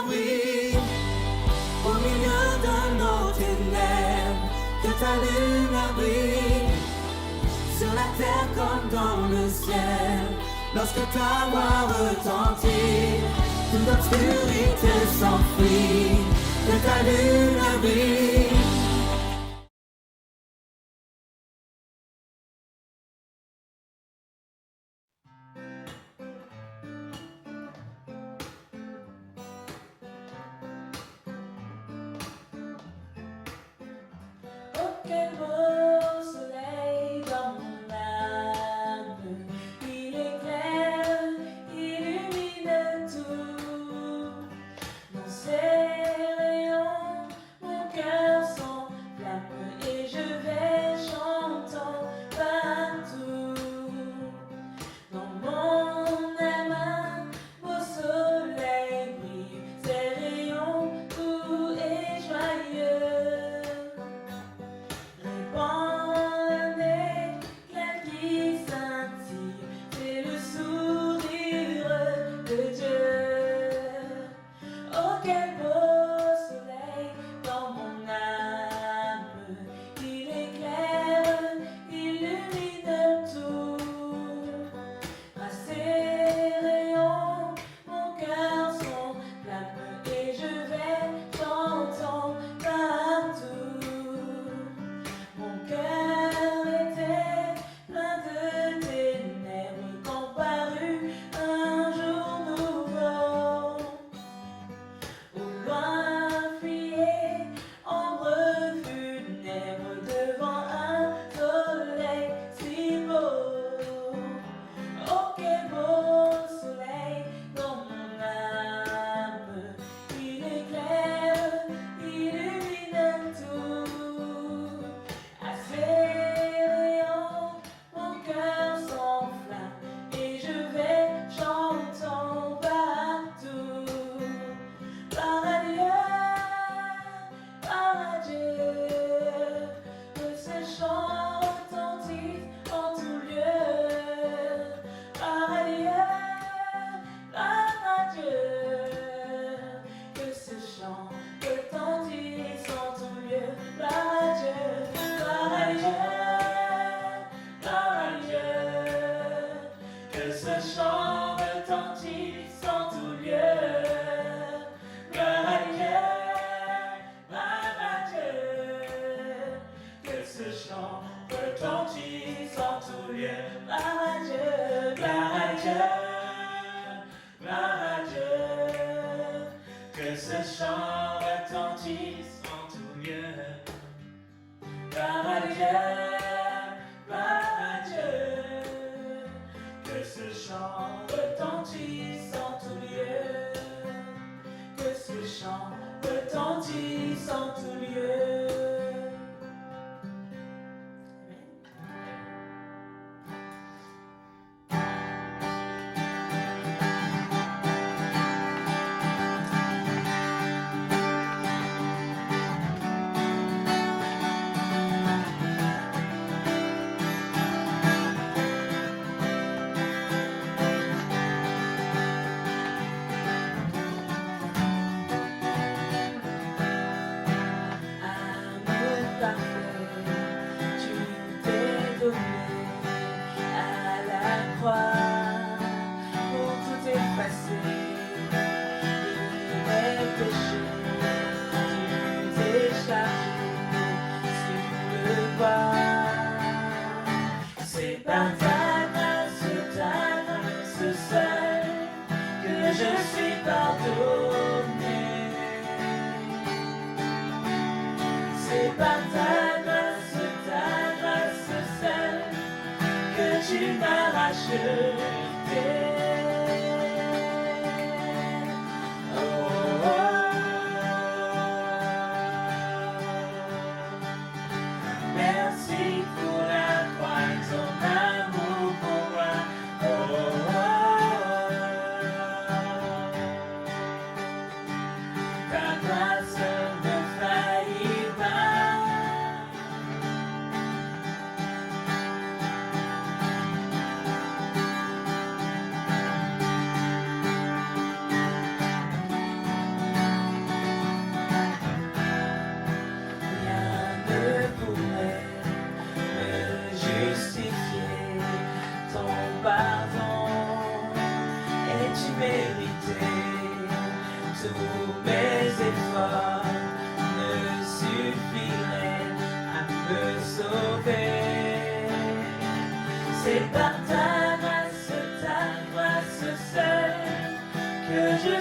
nuit, au milieu de nos ténèbres, que ta lumière brille, sur la terre comme dans le ciel, lorsque ta voix retentit, toute l'obscurité s'enfuit, que ta lumière brille. Quel beau soleil dans mon âme, il éclaire, illumine tout. Dans ses rayons, mon cœur s'enflamme et je vais chantant partout. Dans mon âme, un beau soleil brille, ses rayons doux et joyeux.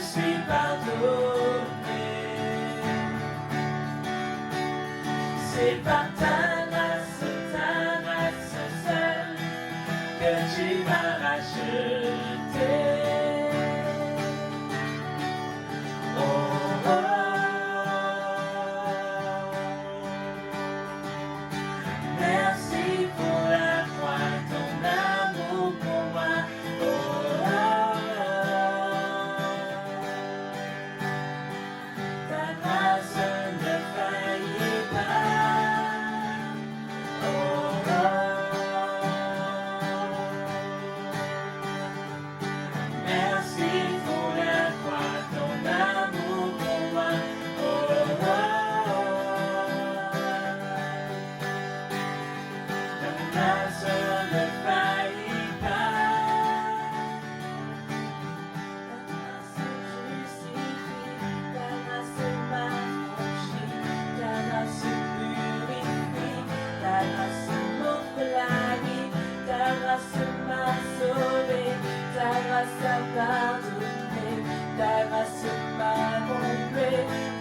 suis pardonné. C'est par ta grâce seule que tu m'as racheté. Oh, oh. Merci pour la croix, ton amour pour moi. Oh, oh, oh. Ta grâce ne faillit pas. Oh, oh. Merci pour la croix, ton amour pour moi. Oh, oh, oh. Ta grâce ne faillit pas. Ta grâce justifie, ta grâce m'affranchit, ta grâce purifie, ta grâce m'offre la vie, ta grâce m'a sauvé, ta grâce a pardonné, ta grâce m'a comblé,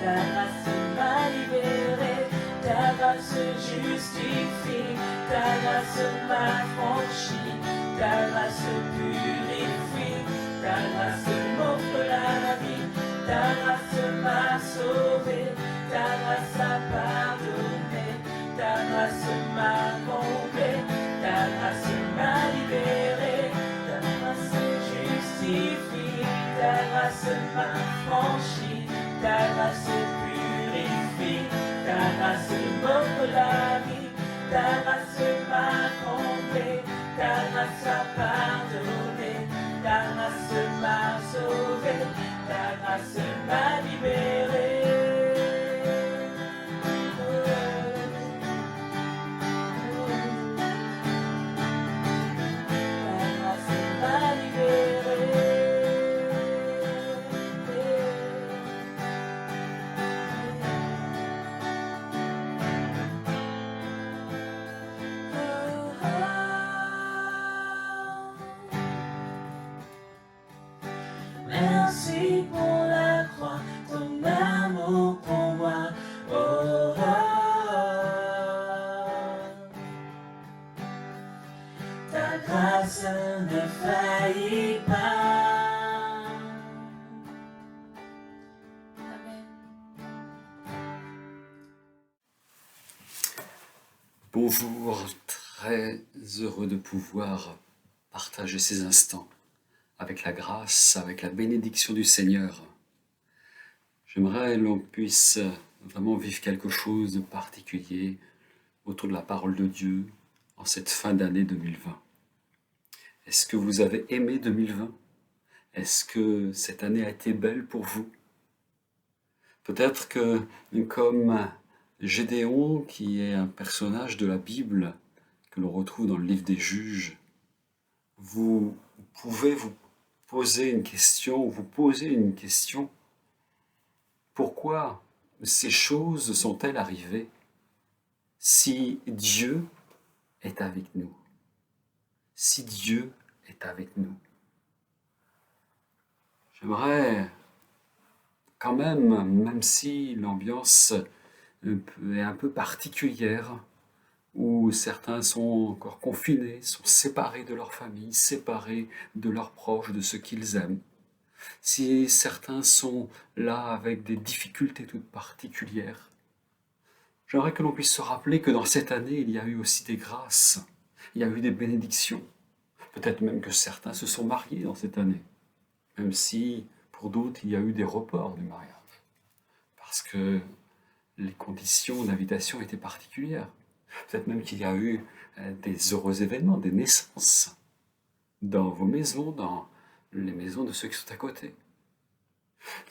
ta grâce m'a libéré, ta grâce justifie, ta grâce m'affranchit, ta grâce purifie, ta grâce m'offre la vie, ta grâce m'a sauvé, ta grâce a pardonné, ta grâce m'a comblé, ta grâce m'a libéré, ta grâce justifie, ta grâce m'affranchit, ta grâce purifie, ta grâce m'offre la vie, ta grâce m'a comblé, ta grâce a pardonné, ta grâce m'a sauvé, ta grâce m'a libéré. Ta grâce m'a libéré. Merci pour la croix, ton amour pour moi. Oh, oh. Ta grâce ne faillit pas. Amen. Bonjour, très heureux de pouvoir partager ces instants avec la grâce, avec la bénédiction du Seigneur. J'aimerais que l'on puisse vraiment vivre quelque chose de particulier autour de la parole de Dieu en cette fin d'année 2020. Est-ce que vous avez aimé 2020? Est-ce que cette année a été belle pour vous? Peut-être que, comme Gédéon, qui est un personnage de la Bible que l'on retrouve dans le livre des Juges, vous pouvez vous poser une question, pourquoi ces choses sont-elles arrivées si Dieu est avec nous? Si Dieu est avec nous. J'aimerais quand même si l'ambiance est un peu particulière, où certains sont encore confinés, sont séparés de leur famille, séparés de leurs proches, de ceux qu'ils aiment. Si certains sont là avec des difficultés toutes particulières, j'aimerais que l'on puisse se rappeler que dans cette année, il y a eu aussi des grâces, il y a eu des bénédictions. Peut-être même que certains se sont mariés dans cette année, même si pour d'autres, il y a eu des reports du mariage, parce que les conditions d'invitation étaient particulières. Peut-être même qu'il y a eu des heureux événements, des naissances dans vos maisons, dans les maisons de ceux qui sont à côté.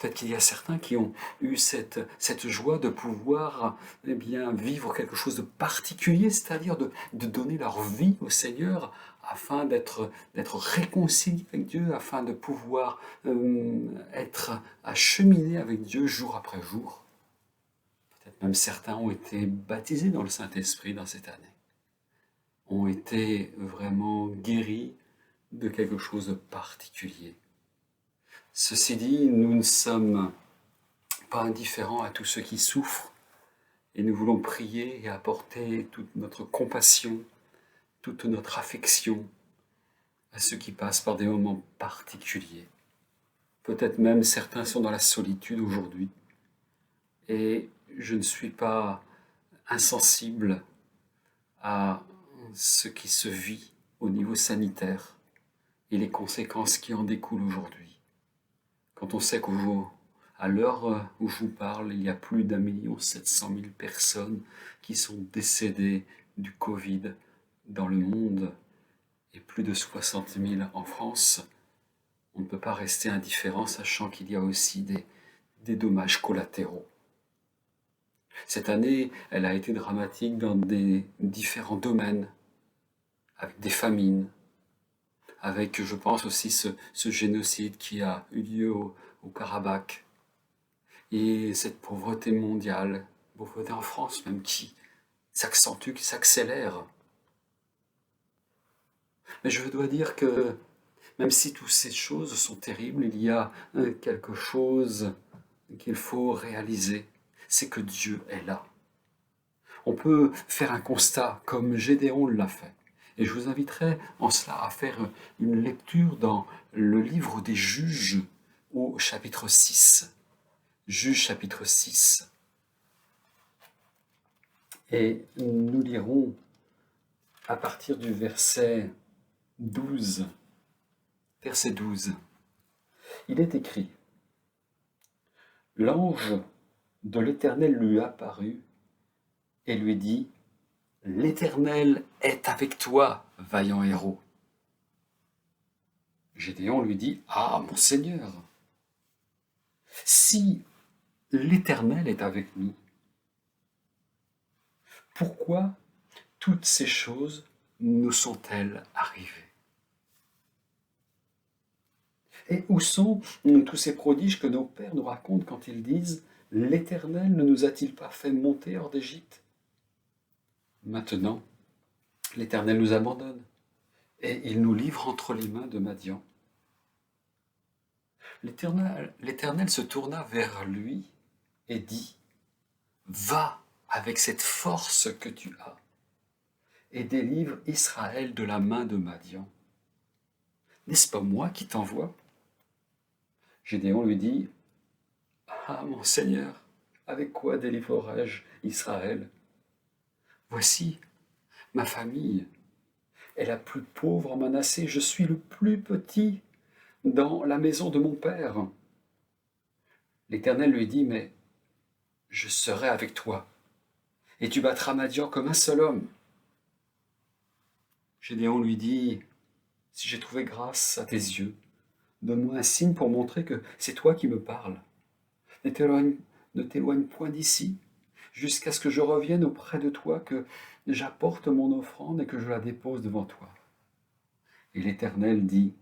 Peut-être qu'il y a certains qui ont eu cette joie de pouvoir vivre quelque chose de particulier, c'est-à-dire de donner leur vie au Seigneur afin d'être réconciliés avec Dieu, afin de pouvoir être acheminés avec Dieu jour après jour. Peut-être même certains ont été baptisés dans le Saint-Esprit dans cette année, ont été vraiment guéris de quelque chose de particulier. Ceci dit, nous ne sommes pas indifférents à tous ceux qui souffrent et nous voulons prier et apporter toute notre compassion, toute notre affection à ceux qui passent par des moments particuliers. Peut-être même certains sont dans la solitude aujourd'hui et je ne suis pas insensible à ce qui se vit au niveau sanitaire et les conséquences qui en découlent aujourd'hui. Quand on sait qu'à l'heure où je vous parle, il y a plus d'1,7 million personnes qui sont décédées du Covid dans le monde et plus de 60 000 en France, on ne peut pas rester indifférent sachant qu'il y a aussi des dommages collatéraux. Cette année, elle a été dramatique dans des différents domaines, avec des famines, avec, je pense aussi, ce génocide qui a eu lieu au Karabakh, et cette pauvreté mondiale, pauvreté en France même, qui s'accentue, qui s'accélère. Mais je dois dire que, même si toutes ces choses sont terribles, il y a quelque chose qu'il faut réaliser, c'est que Dieu est là. On peut faire un constat comme Gédéon l'a fait. Et je vous inviterai en cela à faire une lecture dans le livre des Juges au chapitre 6. Juges chapitre 6. Et nous lirons à partir du verset 12. Verset 12. Il est écrit: L'ange de l'Éternel lui apparut et lui dit: L'Éternel est avec toi, vaillant héros. Gédéon lui dit: Ah, mon Seigneur, si l'Éternel est avec nous, pourquoi toutes ces choses nous sont-elles arrivées? Et où sont tous ces prodiges que nos pères nous racontent quand ils disent: L'Éternel ne nous a-t-il pas fait monter hors d'Égypte? Maintenant, l'Éternel nous abandonne et il nous livre entre les mains de Madian. L'Éternel se tourna vers lui et dit: Va avec cette force que tu as et délivre Israël de la main de Madian. N'est-ce pas moi qui t'envoie? Gédéon lui dit: Ah, mon Seigneur, avec quoi délivrerai-je Israël? Voici, ma famille est la plus pauvre en Manassé, je suis le plus petit dans la maison de mon père. L'Éternel lui dit: Mais je serai avec toi, et tu battras Madian comme un seul homme. Gédéon lui dit: Si j'ai trouvé grâce à tes yeux, donne-moi un signe pour montrer que c'est toi qui me parles. Ne t'éloigne point d'ici, jusqu'à ce que je revienne auprès de toi, que j'apporte mon offrande et que je la dépose devant toi. Et l'Éternel dit: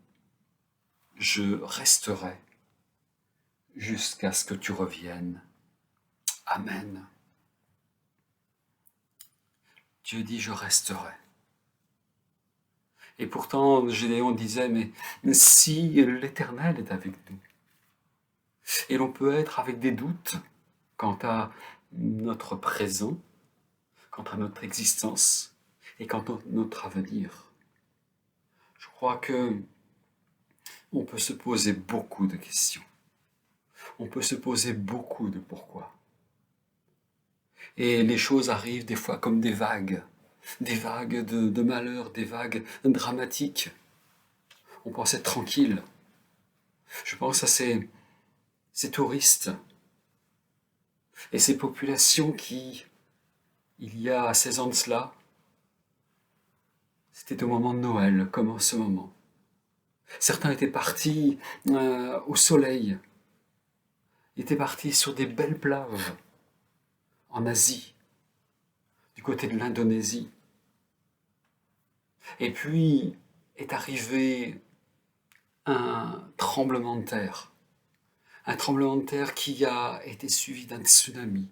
Je resterai jusqu'à ce que tu reviennes. Amen. Dieu dit: Je resterai. Et pourtant, Gédéon disait: Mais si l'Éternel est avec nous, et l'on peut être avec des doutes quant à notre présent, quant à notre existence et quant à notre avenir. Je crois que on peut se poser beaucoup de questions. On peut se poser beaucoup de pourquoi. Et les choses arrivent des fois comme des vagues de malheur, des vagues dramatiques. On pense être tranquille. Je pense à ces touristes et ces populations qui, il y a 16 ans de cela, c'était au moment de Noël, comme en ce moment. Certains étaient partis au soleil, ils étaient partis sur des belles plages en Asie, du côté de l'Indonésie. Et puis est arrivé un tremblement de terre. Un tremblement de terre qui a été suivi d'un tsunami.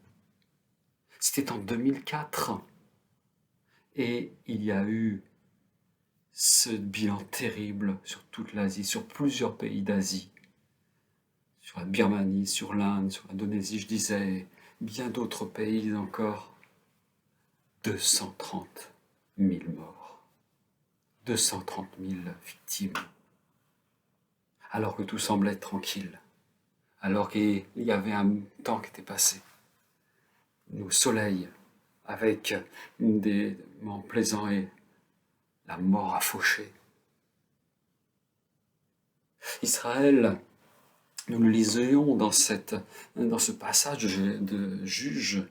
C'était en 2004. Et il y a eu ce bilan terrible sur toute l'Asie, sur plusieurs pays d'Asie. sur la Birmanie, sur l'Inde, sur l'Indonésie, je disais, bien d'autres pays encore, 230 000 morts, 230 000 victimes, alors que tout semblait tranquille, alors qu'il y avait un temps qui était passé. Nos soleils, avec des moments plaisants et la mort à faucher. Israël, nous le lisions dans ce passage de Juge,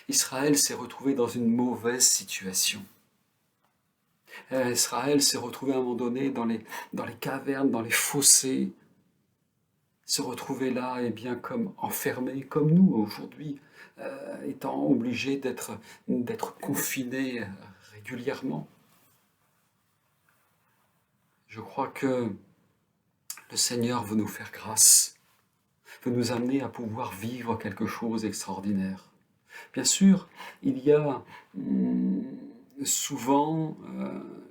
Israël s'est retrouvé dans une mauvaise situation. Israël s'est retrouvé à un moment donné dans les cavernes, dans les fossés, se retrouver là, et bien comme enfermé, comme nous aujourd'hui, étant obligés d'être confinés régulièrement. Je crois que le Seigneur veut nous faire grâce, veut nous amener à pouvoir vivre quelque chose d'extraordinaire. Bien sûr, il y a souvent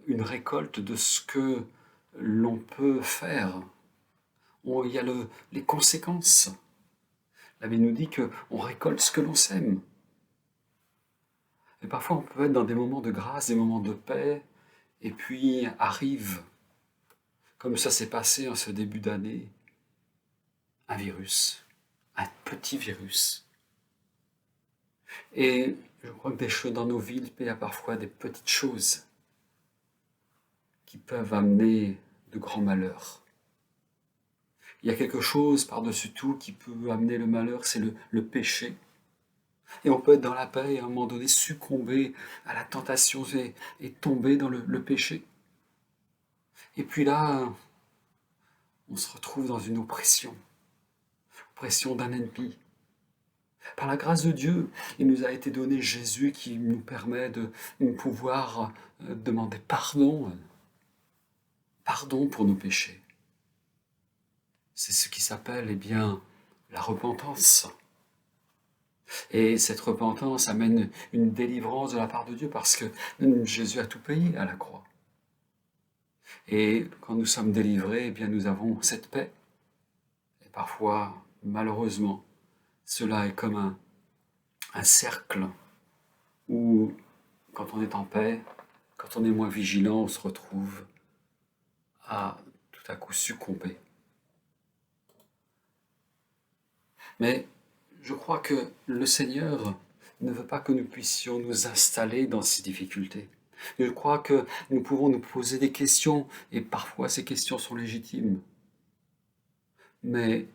une récolte de ce que l'on peut faire. Il y a les conséquences. La Bible nous dit qu'on récolte ce que l'on sème. Et parfois, on peut être dans des moments de grâce, des moments de paix, et puis arrive, comme ça s'est passé en ce début d'année, un virus, un petit virus. Et je crois que dans nos villes, il y a parfois des petites choses qui peuvent amener de grands malheurs. Il y a quelque chose par-dessus tout qui peut amener le malheur, c'est le péché. Et on peut être dans la paix et à un moment donné succomber à la tentation et tomber dans le péché. Et puis là, on se retrouve dans une oppression d'un ennemi. Par la grâce de Dieu, il nous a été donné Jésus qui nous permet de pouvoir demander pardon pour nos péchés. C'est ce qui s'appelle, la repentance. Et cette repentance amène une délivrance de la part de Dieu parce que Jésus a tout payé à la croix. Et quand nous sommes délivrés, nous avons cette paix. Et parfois, malheureusement, cela est comme un cercle où, quand on est en paix, quand on est moins vigilant, on se retrouve à tout à coup succomber. Mais je crois que le Seigneur ne veut pas que nous puissions nous installer dans ces difficultés. Je crois que nous pouvons nous poser des questions, et parfois ces questions sont légitimes. Mais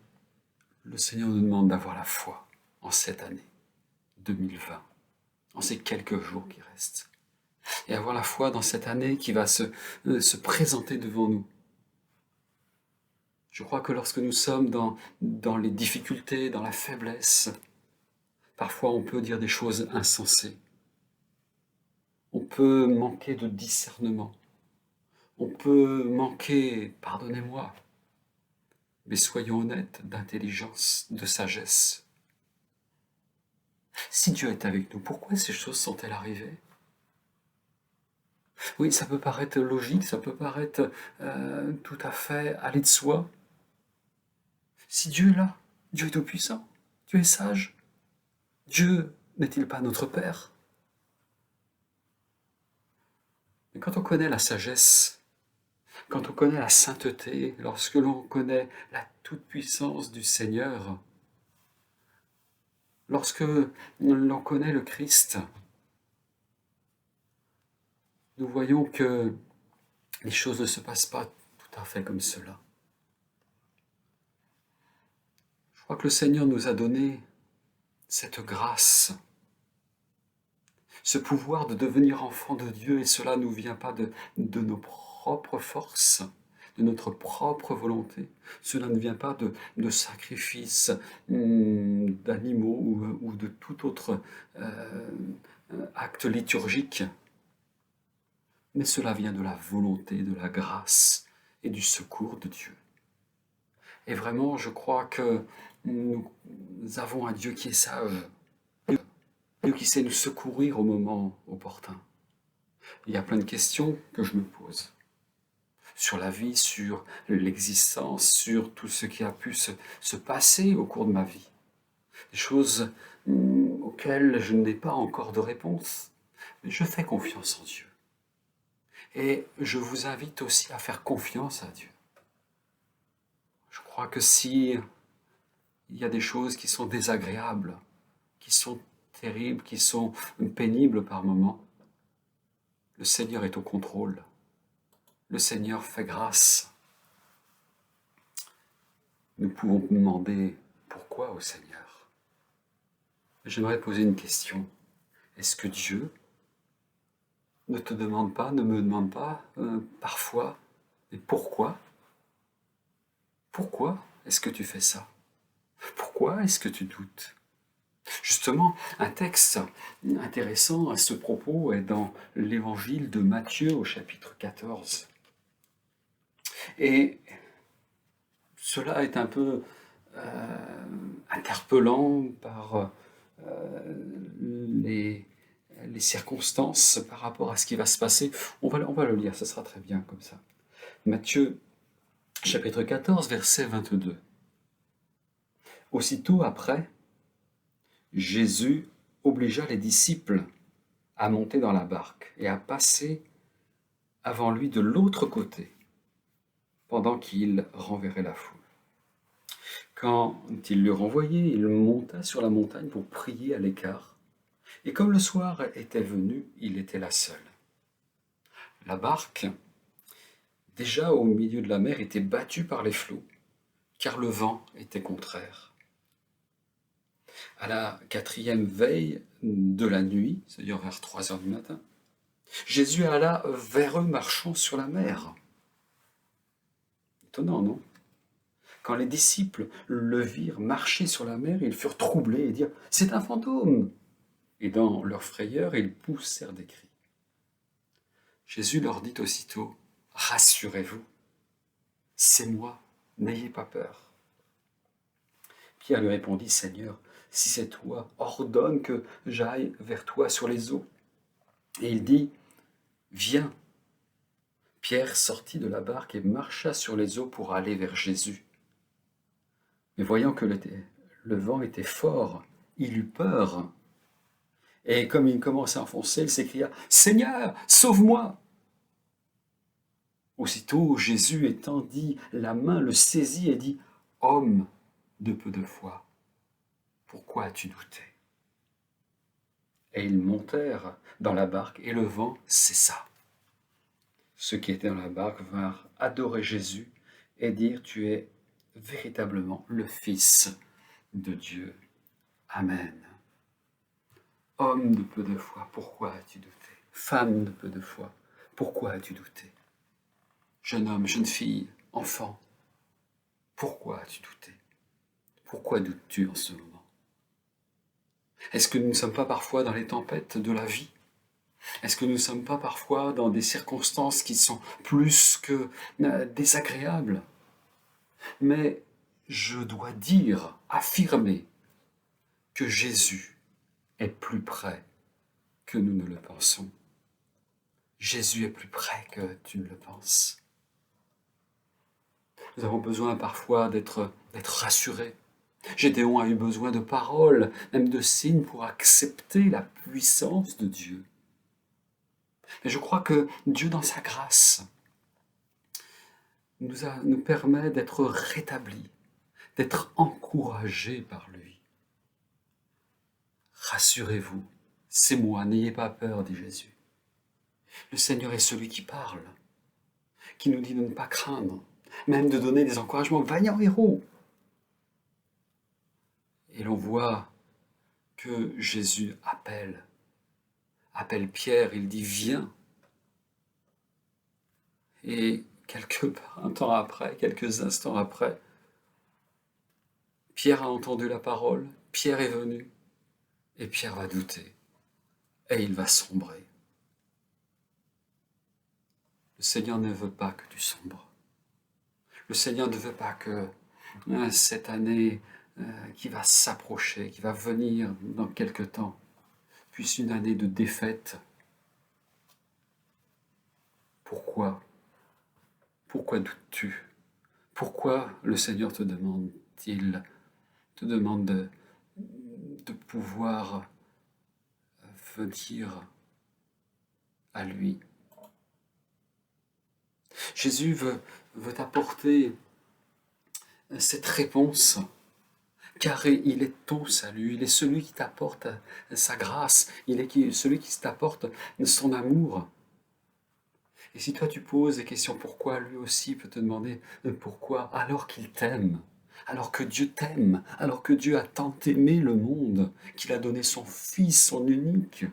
le Seigneur nous demande d'avoir la foi en cette année 2020, en ces quelques jours qui restent. Et avoir la foi dans cette année qui va se présenter devant nous. Je crois que lorsque nous sommes dans les difficultés, dans la faiblesse, parfois on peut dire des choses insensées. On peut manquer de discernement. On peut manquer, pardonnez-moi, mais soyons honnêtes, d'intelligence, de sagesse. Si Dieu est avec nous, pourquoi ces choses sont-elles arrivées ? Oui, ça peut paraître logique, ça peut paraître tout à fait aller de soi. Si Dieu est là, Dieu est tout-puissant, Dieu est sage, Dieu n'est-il pas notre Père ? Mais quand on connaît la sagesse, quand on connaît la sainteté, lorsque l'on connaît la toute-puissance du Seigneur, lorsque l'on connaît le Christ, nous voyons que les choses ne se passent pas tout à fait comme cela. Je crois que le Seigneur nous a donné cette grâce, ce pouvoir de devenir enfant de Dieu, et cela ne nous vient pas de nos propres forces, de notre propre volonté. Cela ne vient pas de sacrifices d'animaux ou de tout autre acte liturgique, mais cela vient de la volonté, de la grâce et du secours de Dieu. Et vraiment, je crois que nous avons un Dieu qui est sage, Dieu qui sait nous secourir au moment opportun. Il y a plein de questions que je me pose. sur la vie, sur l'existence, sur tout ce qui a pu se passer au cours de ma vie. Des choses auxquelles je n'ai pas encore de réponse. Mais je fais confiance en Dieu. Et je vous invite aussi à faire confiance à Dieu. Je crois que si il y a des choses qui sont désagréables, qui sont terribles, qui sont pénibles par moments, le Seigneur est au contrôle. Le Seigneur fait grâce. Nous pouvons demander pourquoi au Seigneur. J'aimerais poser une question. Est-ce que Dieu ne te demande pas, ne me demande pas parfois, mais pourquoi? Pourquoi est-ce que tu fais ça? Pourquoi est-ce que tu doutes? Justement, un texte intéressant à ce propos est dans l'évangile de Matthieu au chapitre 14. Et cela est un peu interpellant par les circonstances par rapport à ce qui va se passer. On va le lire, ça sera très bien comme ça. Matthieu chapitre 14, verset 22. Aussitôt après, Jésus obligea les disciples à monter dans la barque et à passer avant lui de l'autre côté, pendant qu'il renverrait la foule. Quand il l'eut renvoyé, il monta sur la montagne pour prier à l'écart. Et comme le soir était venu, il était là seul. La barque, déjà au milieu de la mer, était battue par les flots, car le vent était contraire. À la 4e veille de la nuit, c'est-à-dire vers 3 heures du matin, Jésus alla vers eux marchant sur la mer. Étonnant, non? Quand les disciples le virent marcher sur la mer, ils furent troublés et dirent « C'est un fantôme !» Et dans leur frayeur, ils poussèrent des cris. Jésus leur dit aussitôt « Rassurez-vous, c'est moi, n'ayez pas peur. » Pierre lui répondit « Seigneur, si c'est toi, ordonne que j'aille vers toi sur les eaux. » Et il dit « Viens. » Pierre sortit de la barque et marcha sur les eaux pour aller vers Jésus. Mais voyant que le vent était fort, il eut peur. Et comme il commençait à enfoncer, il s'écria « Seigneur, sauve-moi !» Aussitôt, Jésus étendit la main, le saisit et dit « Homme de peu de foi, pourquoi as-tu douté ?» Et ils montèrent dans la barque et le vent cessa. Ceux qui étaient dans la barque vinrent adorer Jésus et dire « Tu es véritablement le Fils de Dieu. Amen. » Homme de peu de foi, pourquoi as-tu douté? Femme de peu de foi, pourquoi as-tu douté? Jeune homme, jeune fille, enfant, pourquoi as-tu douté? Pourquoi doutes-tu en ce moment? Est-ce que nous ne sommes pas parfois dans les tempêtes de la vie? Est-ce que nous ne sommes pas parfois dans des circonstances qui sont plus que désagréables? Mais je dois dire, affirmer, que Jésus est plus près que nous ne le pensons. Jésus est plus près que tu ne le penses. Nous avons besoin parfois d'être rassurés. Gédéon a eu besoin de paroles, même de signes pour accepter la puissance de Dieu. Mais je crois que Dieu, dans sa grâce, nous permet d'être rétablis, d'être encouragés par lui. Rassurez-vous, c'est moi, n'ayez pas peur, dit Jésus. Le Seigneur est celui qui parle, qui nous dit de ne pas craindre, même de donner des encouragements, vaillants héros. Et l'on voit que Jésus appelle Pierre, il dit « Viens ». Et quelques instants après, Pierre a entendu la parole, Pierre est venu, et Pierre va douter, et il va sombrer. Le Seigneur ne veut pas que tu sombres. Le Seigneur ne veut pas que cette année qui va s'approcher, qui va venir dans quelque temps, puisse une année de défaite. Pourquoi? Pourquoi doutes-tu? Pourquoi le Seigneur te demande de pouvoir venir à lui? Jésus veut t'apporter cette réponse, car il est ton salut, il est celui qui t'apporte sa grâce, il est celui qui t'apporte son amour. Et si toi tu poses des questions pourquoi, lui aussi peut te demander pourquoi, alors qu'il t'aime, alors que Dieu t'aime, alors que Dieu a tant aimé le monde, qu'il a donné son Fils, son unique,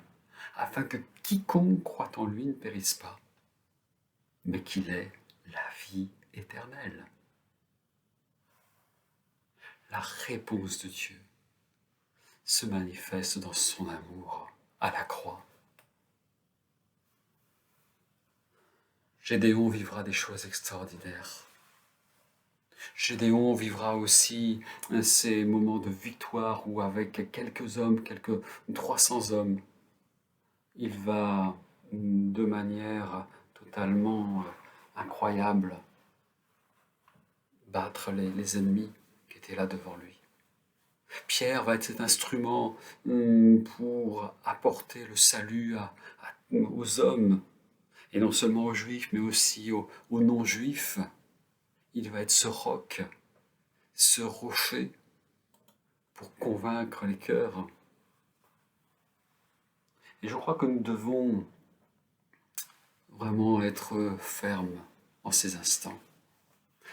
afin que quiconque croit en lui ne périsse pas, mais qu'il ait la vie éternelle. La réponse de Dieu se manifeste dans son amour à la croix. Gédéon vivra des choses extraordinaires. Gédéon vivra aussi ces moments de victoire où avec quelques hommes, quelques 300 hommes, il va de manière totalement incroyable battre les ennemis qui étaient là devant lui. Pierre va être cet instrument pour apporter le salut aux hommes, et non seulement aux juifs, mais aussi aux non-juifs. Il va être ce roc, ce rocher, pour convaincre les cœurs. Et je crois que nous devons vraiment être fermes en ces instants,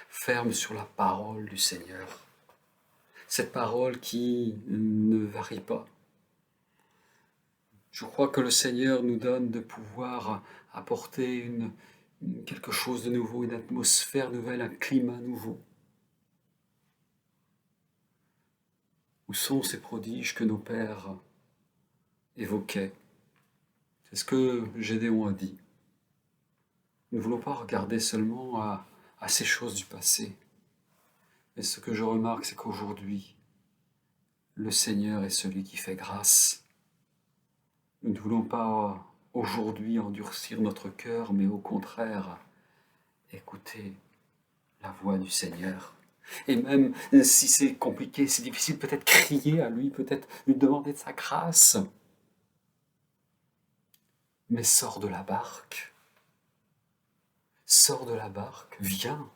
fermes sur la parole du Seigneur. Cette parole qui ne varie pas. Je crois que le Seigneur nous donne de pouvoir apporter quelque chose de nouveau, une atmosphère nouvelle, un climat nouveau. Où sont ces prodiges que nos pères évoquaient? C'est ce que Gédéon a dit. Nous ne voulons pas regarder seulement à ces choses du passé. Mais ce que je remarque, c'est qu'aujourd'hui, le Seigneur est celui qui fait grâce. Nous ne voulons pas aujourd'hui endurcir notre cœur, mais au contraire, écouter la voix du Seigneur. Et même si c'est compliqué, c'est difficile, peut-être crier à lui, peut-être lui demander de sa grâce. Mais sors de la barque. Sors de la barque, viens.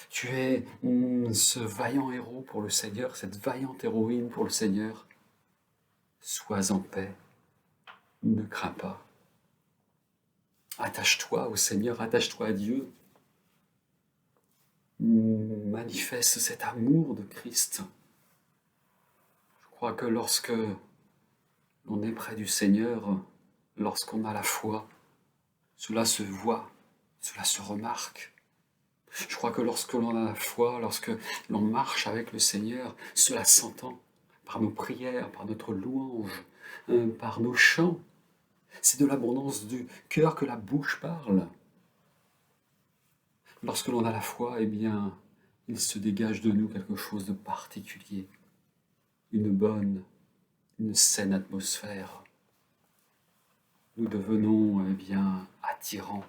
Tu es ce vaillant héros pour le Seigneur, cette vaillante héroïne pour le Seigneur. Sois en paix, ne crains pas. Attache-toi au Seigneur, attache-toi à Dieu. Manifeste cet amour de Christ. Je crois que lorsque l'on est près du Seigneur, lorsqu'on a la foi, cela se voit, cela se remarque. Je crois que lorsque l'on a la foi, lorsque l'on marche avec le Seigneur, cela s'entend par nos prières, par notre louange, par nos chants. C'est de l'abondance du cœur que la bouche parle. Lorsque l'on a la foi, eh bien, il se dégage de nous quelque chose de particulier, une saine atmosphère. Nous devenons, eh bien, attirants,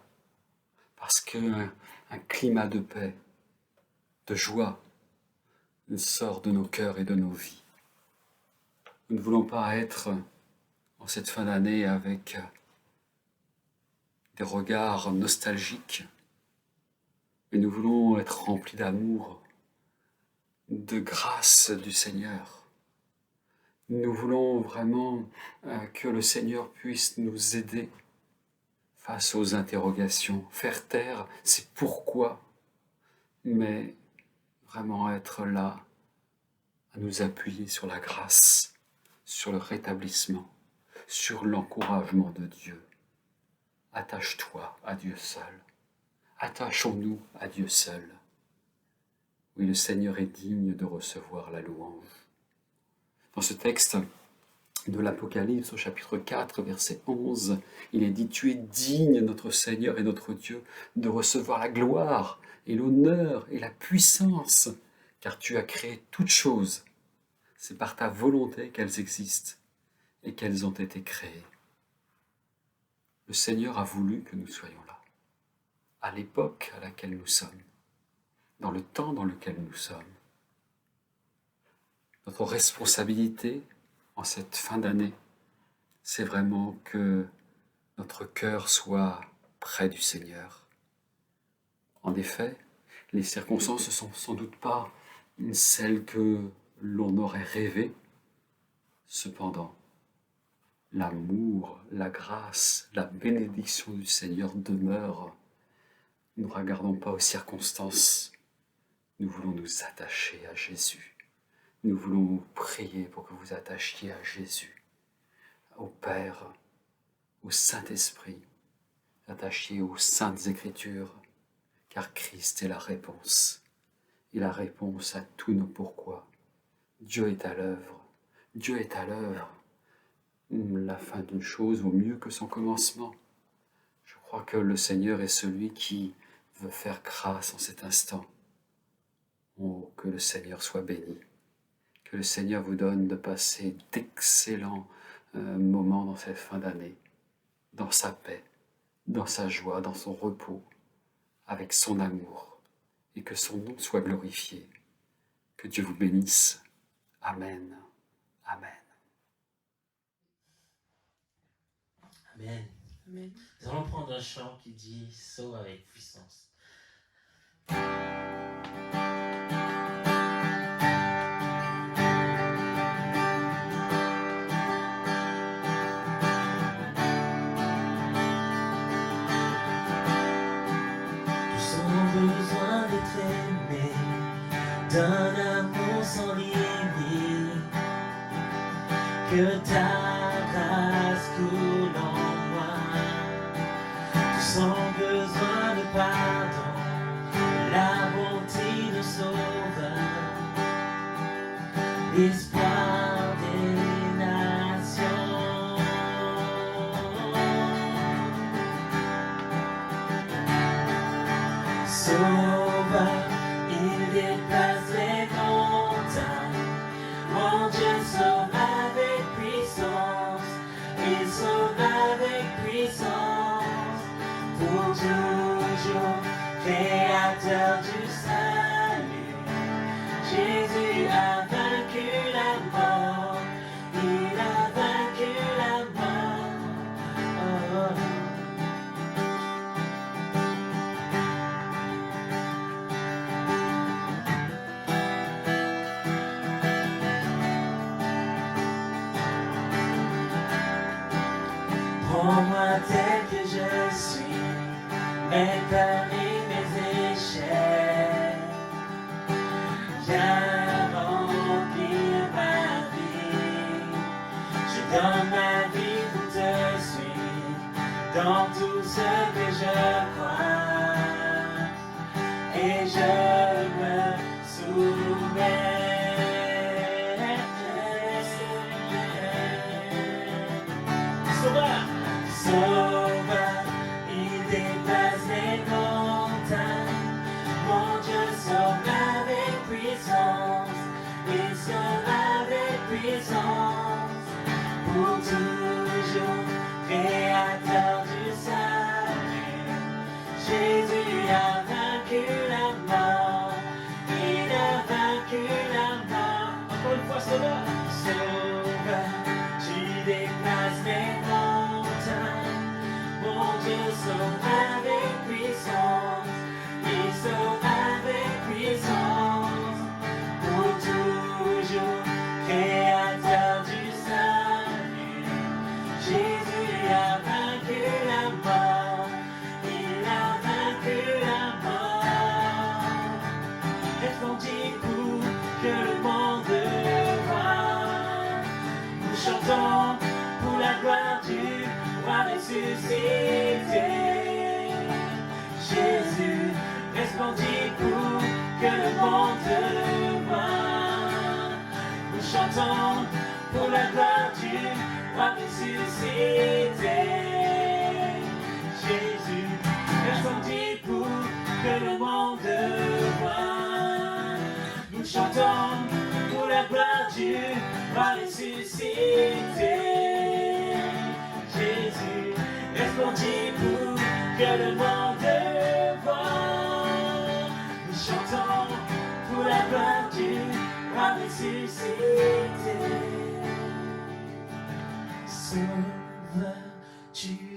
parce qu'un climat de paix, de joie, sort de nos cœurs et de nos vies. Nous ne voulons pas être, en cette fin d'année, avec des regards nostalgiques, mais nous voulons être remplis d'amour, de grâce du Seigneur. Nous voulons vraiment que le Seigneur puisse nous aider face aux interrogations, faire taire c'est pourquoi, mais vraiment être là, à nous appuyer sur la grâce, sur le rétablissement, sur l'encouragement de Dieu. Attache-toi à Dieu seul. Attachons-nous à Dieu seul. Oui, le Seigneur est digne de recevoir la louange. Dans ce texte de l'Apocalypse, au chapitre 4, verset 11, il est dit « Tu es digne, notre Seigneur et notre Dieu, de recevoir la gloire et l'honneur et la puissance, car tu as créé toutes choses. C'est par ta volonté qu'elles existent et qu'elles ont été créées. » Le Seigneur a voulu que nous soyons là, à l'époque à laquelle nous sommes, dans le temps dans lequel nous sommes. Notre responsabilité en cette fin d'année, c'est vraiment que notre cœur soit près du Seigneur. En effet, les circonstances ne sont sans doute pas celles que l'on aurait rêvé. Cependant, l'amour, la grâce, la bénédiction du Seigneur demeurent. Nous ne regardons pas aux circonstances. Nous voulons nous attacher à Jésus. Nous voulons vous prier pour que vous attachiez à Jésus, au Père, au Saint-Esprit, attachiez aux Saintes Écritures, car Christ est la réponse. Et la réponse à tous nos pourquoi. Dieu est à l'œuvre. Dieu est à l'œuvre. La fin d'une chose vaut mieux que son commencement. Je crois que le Seigneur est celui qui veut faire grâce en cet instant. Oh, que le Seigneur soit béni. Que le Seigneur vous donne de passer d'excellents moments dans cette fin d'année, dans sa paix, dans sa joie, dans son repos, avec son amour, et que son nom soit glorifié. Que Dieu vous bénisse. Amen. Amen. Amen. Amen. Nous allons prendre un chant qui dit « Saut avec puissance ». Besoin d'être aimé, d'un amour sans limite, que ta grâce coule en moi. Tu sens besoin de pardon, la bonté de sauveur, l'espoir des nations. Sauveur, il dépasse les montagnes. Mon Dieu sauve avec puissance. Il sauve avec puissance. Pour toujours, créateur du salut. Jésus a vaincu la mort. Il a vaincu la mort. Oh. Prends-moi tel que je suis, mes peurs et mes échecs. Viens remplir ma vie. Je donne ma vie pour te suivre dans tout ce que je crois. Et je me soumets. Sauveur, Sauveur, il dépasse les montagnes. Mon Dieu sauve avec puissance. Il sauve avec puissance. Pour toujours, créateur du salut. Jésus a vaincu la mort. Il a vaincu la mort. Encore une fois, Sauveur, Sauveur, tu déplaces les montagnes. Mon Dieu sauve avec puissance. Il sauve avec puissance. Pour toujours, créateur du salut. Jésus a vaincu la mort. Il a vaincu la mort. Répondit pour que le monde voit. Nous chantons pour la gloire du roi ressuscité. Jésus resplendit pour que le monde voit. Nous chantons pour la gloire du roi ressuscité. Jésus resplendit pour que le monde voit. Nous chantons pour la gloire du roi ressuscité. Jésus resplendit pour que le monde a ressuscité. Sauveur, tu